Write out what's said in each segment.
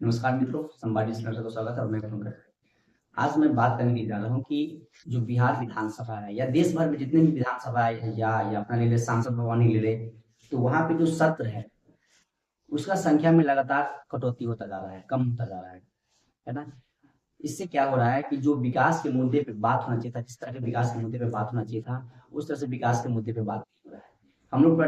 नमस्कार मित्रों, संवादी स्लर का स्वागत है और मैं पंकज। आज मैं बात करने के जा रहा हूँ कि जो बिहार विधानसभा है या देश भर में जितने भी विधानसभा है या अपना ले ले सांसद भवन ही ले ले, तो वहाँ पे जो सत्र है उसका संख्या में लगातार कटौती होता जा रहा है, कम होता जा रहा है ना। इससे क्या हो रहा है कि जो विकास के मुद्दे पे बात होना चाहिए था, जिस तरह के विकास के मुद्दे पे बात होना चाहिए था, उस तरह से विकास के मुद्दे पे बात नहीं हो रहा है। हम लोग पूरा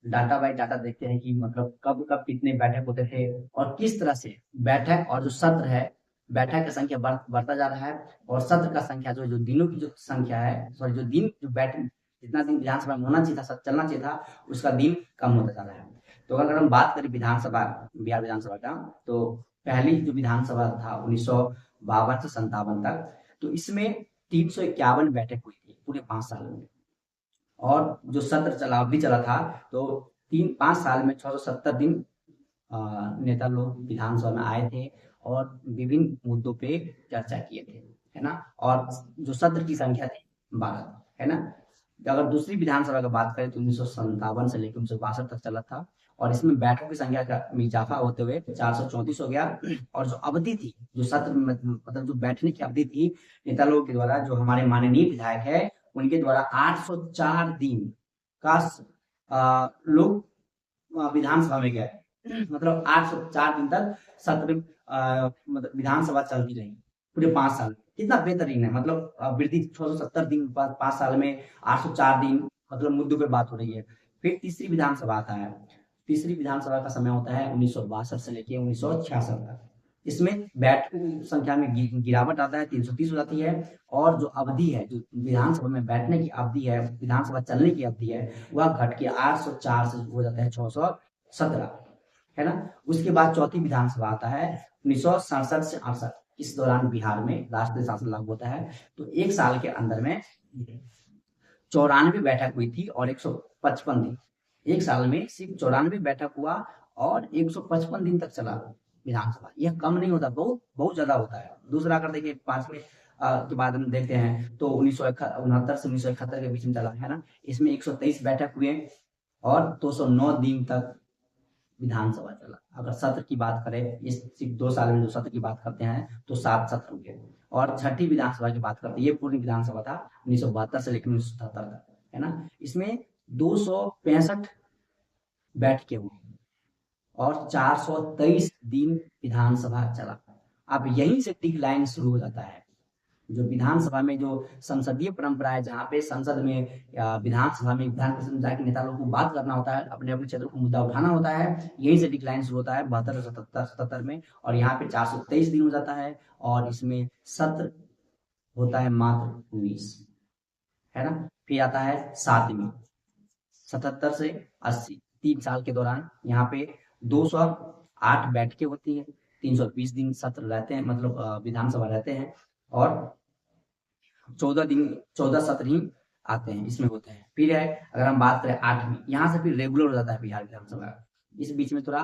डाटा बाई डाटा देखते हैं कि मतलब कब कब कितने बैठक होते थे और किस तरह से बैठक और जो सत्र है, बैठक की संख्या बढ़ता जा रहा है और सत्र का संख्या जो जो दिनों की जो संख्या है, सॉरी जो दिन जो बैठक जितना दिन विधानसभा में होना चाहिए था, चलना चाहिए था, उसका दिन कम होता जा रहा है। तो अगर हम बात करें विधानसभा, बिहार विधानसभा का, तो पहली जो विधानसभा था 1952 से 57 तक, तो इसमें 351 बैठक हुई थी पूरे 5 साल में। और जो सत्र चला अवधि चला था, तो 3-5 साल में 670 दिन नेता लोग विधानसभा में आए थे और विभिन्न मुद्दों पे चर्चा किए थे, है ना। और जो सत्र की संख्या थी 12, है ना। अगर दूसरी विधानसभा का बात करें तो 1957 से लेकर 1962 तक चला था और इसमें बैठकों की संख्या का में इजाफा होते हुए 434 हो गया। और जो अवधि थी, जो सत्र मतलब जो बैठने की अवधि थी, नेता लोगों के द्वारा, जो हमारे माननीय विधायक है उनके द्वारा 804 दिन का लोग विधानसभा में गए। मतलब 804 दिन तक सत्र मतलब विधानसभा चलती रही पूरे 5 साल। कितना बेहतरीन है, मतलब वृद्धि 670 दिन बाद 5 साल में 804 दिन, मतलब मुद्दों पे बात हो रही है। फिर तीसरी विधानसभा आता है। तीसरी विधानसभा का समय होता है 1962 से लेके 1966 तक। इसमें बैठकों की संख्या में गिरावट आता है, 330 हो जाती है। और जो अवधि है, जो विधानसभा में बैठने की अवधि है, विधानसभा चलने की अवधि है, वह घट के 804 से हो जाता है 617, है ना। उसके बाद चौथी विधानसभा आता है 1967 से 68। इस दौरान बिहार में राष्ट्रीय शासन लागू होता है। तो एक साल के अंदर में 94 बैठक हुई थी और 155 दिन। एक साल में सिर्फ 94 बैठक हुआ और 155 दिन तक चला विधानसभा। यह कम नहीं होता, बहुत बहुत ज्यादा होता है। दूसरा अगर देखिए पांचवें के बाद हम देखते हैं तो 1969 से 1971 के बीच में चला, है ना। इसमें 123 बैठक हुए और 209 दिन तक विधानसभा चला। अगर सत्र की बात करें, इस सिर्फ 2 साल में जो सत्र की बात करते हैं तो 7 सत्र हुए। और छठी विधानसभा की बात करते हैं, ये पूरी विधानसभा था 1972 से लेकर 1977 तक, है ना। इसमें 265 बैठकें हुई और 423 दिन विधानसभा चला। अब यहीं से डिक्लाइन शुरू हो जाता है। जो विधानसभा में जो संसदीय परंपरा है, जहाँ पे संसद में या विधानसभा में विधान परिषद में जाके नेता लोगों को बात करना होता है, अपने अपने क्षेत्र को मुद्दा उठाना होता है, यहीं से डिक्लाइन शुरू होता है 72 77 में। और यहाँ पे 423 दिन हो जाता है और इसमें सत्र होता है मात्र 19, है ना। फिर आता है 7वीं, 77 से 80, 3 साल के दौरान यहाँ पे 208 बैठकें होती है, 320 दिन सत्र रहते हैं, मतलब विधानसभा रहते हैं। और 14 दिन, 14 सत्र ही आते हैं इसमें होते हैं। फिर है अगर हम बात करें 8वीं, यहाँ से फिर रेगुलर हो जाता है बिहार विधानसभा। इस बीच में थोड़ा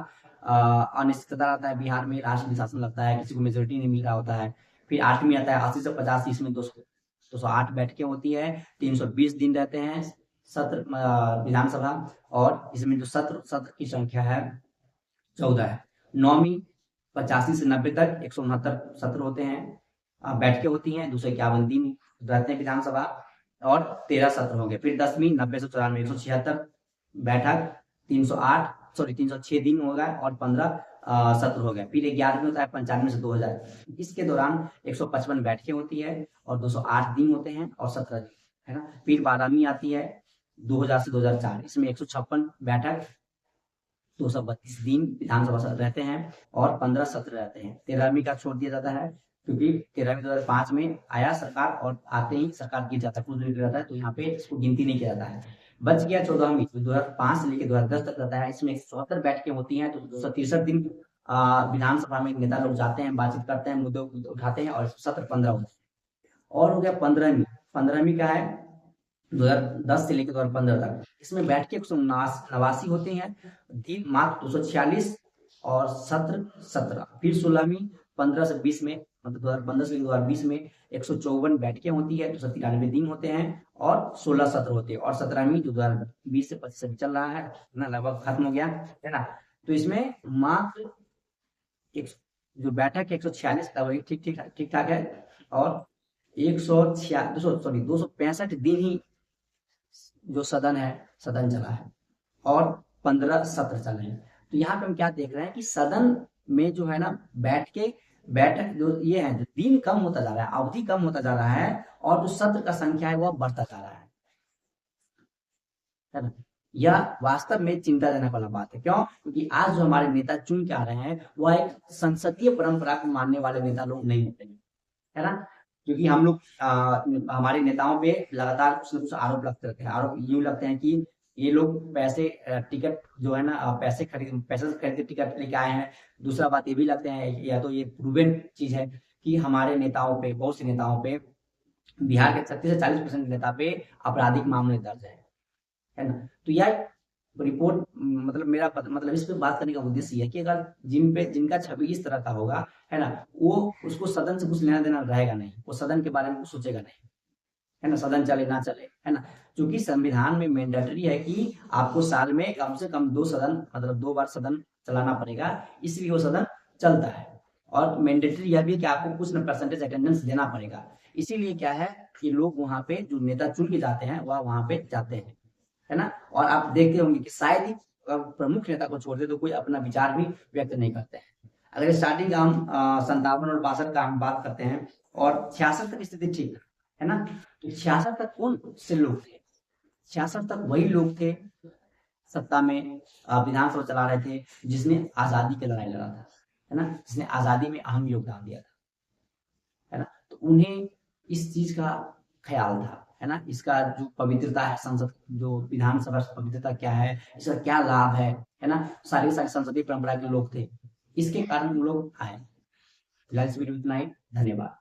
अनिश्चितता आता है, बिहार में राष्ट्रीय शासन लगता है, किसी को मेजोरिटी नहीं मिल रहा होता है। फिर 8वीं आता है 80 से 85, इसमें 208 बैठकें होती है, 320 दिन रहते हैं सत्र विधानसभा। और इसमें जो सत्र सत्र की संख्या है 14 है। 9वीं 85 से 90 तक 169 सत्र होते हैं, बैठकें होती हैं, 251 दिन रहते हैं विधानसभा और 13 सत्र हो गए। फिर 10वीं 90 से 94 176 बैठक, 308 सॉरी 306 दिन हो गए और 15 सत्र हो गए। फिर 11वीं होता है 95 से 2000। इसके दौरान 155 बैठकें होती है और 208 दिन होते हैं और 17 दिन, है ना। फिर 12वीं आती है 2000 से 2004, इसमें 156 बैठक, 232 दिन विधानसभा रहते हैं और 15 सत्र रहते हैं। 13वीं का छोड़ दिया जाता है क्योंकि 13वीं 2005 में आया सरकार और आते ही सरकार गिर जाता है, कुछ गिर जाता है, तो यहाँ पे इसको गिनती नहीं किया जाता है। बच गया 14वीं, 2005 से लेकर 2010 तक रहता है। इसमें 174 बैठकें होती हैं, तो 263 दिन विधानसभा में नेता लोग जाते हैं, बातचीत करते हैं, मुद्दे उठाते हैं और सत्र 15 होते हैं। और हो गया 15वीं। 15वीं का है 2010 से लेकर 2015 तक। इसमें बैठकें 189 होती हैं, दिन मात्र 246 और सत्र 17। फिर 16वीं 15 से 20 में, मतलब 2015 से 2020 में 154 बैठकें होती है, 293 दिन होते हैं और 16 सत्र होते हैं। और 17वीं जो 2020 से 25 से चल रहा है ना, लगभग खत्म हो गया, है ना। तो इसमें मात्र जो बैठक 146 वही ठीक ठीक ठीक ठाक है, और 265 दिन ही जो सदन है, सदन चला है, और 15 सत्र चले हैं। तो यहाँ पे हम क्या देख रहे हैं कि सदन में जो है ना बैठक जो ये है, जो दिन कम होता जा रहा है, अवधि कम होता जा रहा है, और जो सत्र का संख्या है वह बढ़ता जा रहा है ना। यह वास्तव में चिंताजनक वाला बात है। क्यों? क्योंकि आज जो हमारे नेता चुन के आ रहे हैं वह एक संसदीय परंपरा को मानने वाले नेता लोग नहीं होते हैं, है ना। क्योंकि हम लोग हमारे नेताओं पे लगातार कुछ न कुछ आरोप लगते रहते हैं। आरोप यूं लगते हैं कि ये लोग पैसे टिकट जो है ना पैसे से खरीद के टिकट लेके आए हैं। दूसरा बात ये भी लगते हैं, या तो ये प्रूवन चीज है कि हमारे नेताओं पे, बहुत से नेताओं पे, बिहार के 36 से 40% नेता पे आपराधिक मामले दर्ज है ना। तो यह रिपोर्ट, मतलब मेरा मतलब इस पे बात करने का उद्देश्य ये है कि अगर जिनका छवि इस तरह का होगा, है ना, वो उसको सदन से कुछ लेना देना रहेगा नहीं, वो सदन के बारे में कुछ सोचेगा नहीं, है ना, सदन चले ना चले, है ना। क्योंकि संविधान में मैंडेटरी है कि आपको साल में कम से कम 2 सदन, मतलब 2 बार सदन चलाना पड़ेगा, इसलिए वो सदन चलता है। और मैंडेटरी यह भी है कि आपको कुछ न परसेंटेज अटेंडेंस देना पड़ेगा। इसीलिए क्या है कि लोग वहां पे जो नेता चुन के जाते हैं वह वहां पे जाते हैं, है ना। और आप देखते होंगे कि शायद ही प्रमुख नेता को छोड़ दे तो कोई अपना विचार भी व्यक्त नहीं करते हैं। अगर स्टार्टिंग का हम 57 और 62 का हम बात करते हैं, और 66 तक स्थिति ठीक है ना। तो 66 तक कौन से लोग थे? 66 तक वही लोग थे सत्ता में, विधानसभा चला रहे थे, जिसने आजादी की लड़ाई लड़ा था, है ना, जिसने आजादी में अहम योगदान दिया था, है ना। तो उन्हें इस चीज का ख्याल था, है ना। इसका जो पवित्रता है, संसद जो विधानसभा पवित्रता क्या है, इसका क्या लाभ है ना, सारी सारी संसदीय परंपरा के लोग थे, इसके कारण वो लोग आए। फिलहाल इस वीडियो में इतना ही। धन्यवाद।